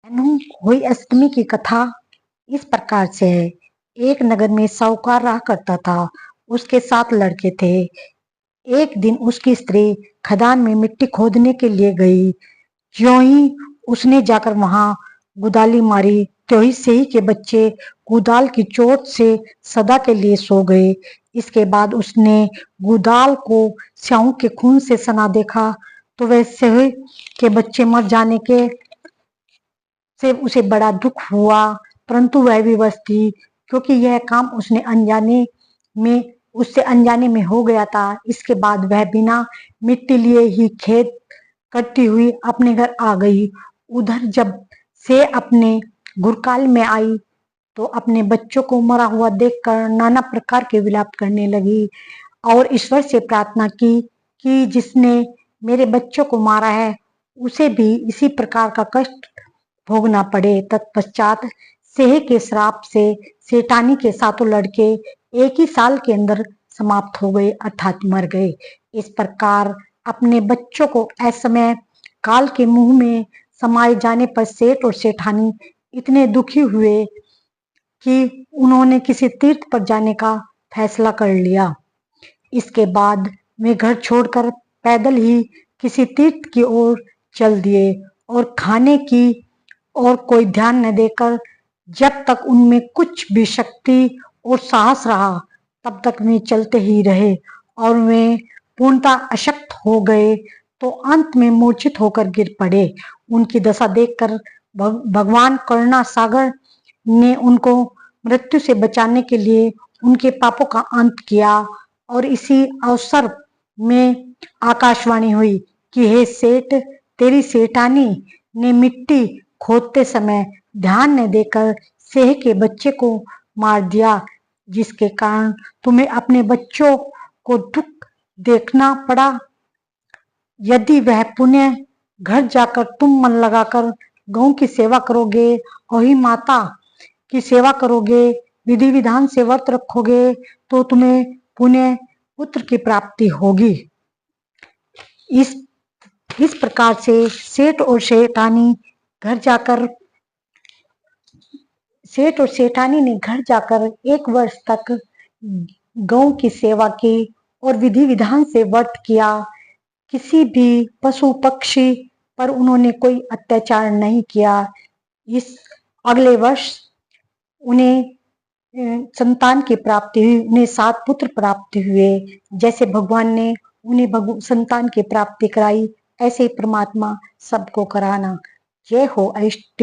हुई अष्टमी की कथा इस प्रकार से है। एक नगर में साहूकार रहा करता था। उसके 7 लड़के थे। एक दिन उसकी स्त्री खदान में मिट्टी खोदने के लिए गई। ज्यों ही उसने जाकर वहां गुदाली मारी, त्यों ही सेही के बच्चे गुदाल की चोट से सदा के लिए सो गए। इसके बाद उसने गुदाल को स्याऊ के खून से सना देखा तो वह सेही के बच्चे मर जाने के से उसे बड़ा दुख हुआ, परंतु वह विवश थी क्योंकि यह काम उससे अनजाने में हो गया था। इसके बाद वह बिना मिट्टी लिए ही खेत करती हुई अपने घर आ गई। उधर जब से अपने गुरकाल में आई तो अपने बच्चों को मरा हुआ देखकर नाना प्रकार के विलाप करने लगी और ईश्वर से प्रार्थना की कि जिसने मेरे बच्चों को मारा है उसे भी इसी प्रकार का कष्ट भोगना पड़े। तत्पश्चात सेह के श्राप से सेठानी के 7 लड़के एक ही साल के अंदर समाप्त हो गए, अर्थात मर गए। इस प्रकार अपने बच्चों को असमय काल के मुंह में समाये जाने पर सेठ और सेठानी इतने दुखी हुए कि उन्होंने किसी तीर्थ पर जाने का फैसला कर लिया। इसके बाद वे घर छोड़कर पैदल ही किसी तीर्थ की ओर चल दिए और खाने की और कोई ध्यान न देकर जब तक उनमें कुछ भी शक्ति और साहस रहा तब तक वे चलते ही रहे और वे पूर्णतः अशक्त हो गए तो अंत में मूर्छित होकर गिर पड़े। उनकी दशा देखकर भगवान करुणा सागर ने उनको मृत्यु से बचाने के लिए उनके पापों का अंत किया और इसी अवसर में आकाशवाणी हुई कि हे सेठ, तेरी सेठानी ने मिट्टी खोदते समय ध्यान न देकर सेह के बच्चे को मार दिया, जिसके कारण तुम्हें अपने बच्चों को दुख देखना पड़ा। यदि वह पुण्य घर जाकर तुम मन लगाकर गौ की सेवा करोगे और ही माता की सेवा करोगे, विधि विधान से व्रत रखोगे तो तुम्हें पुण्य पुत्र की प्राप्ति होगी। इस प्रकार से सेठ और सेठानी ने घर जाकर 1 वर्ष तक गौ की सेवा की और विधि विधान से व्रत किया। किसी भी पशु पक्षी पर उन्होंने कोई अत्याचार नहीं किया। इस अगले वर्ष उन्हें संतान की प्राप्ति हुई। उन्हें 7 पुत्र प्राप्त हुए। जैसे भगवान ने उन्हें संतान की प्राप्ति कराई, ऐसे ही परमात्मा सबको कराना। जय हो अष्टमी।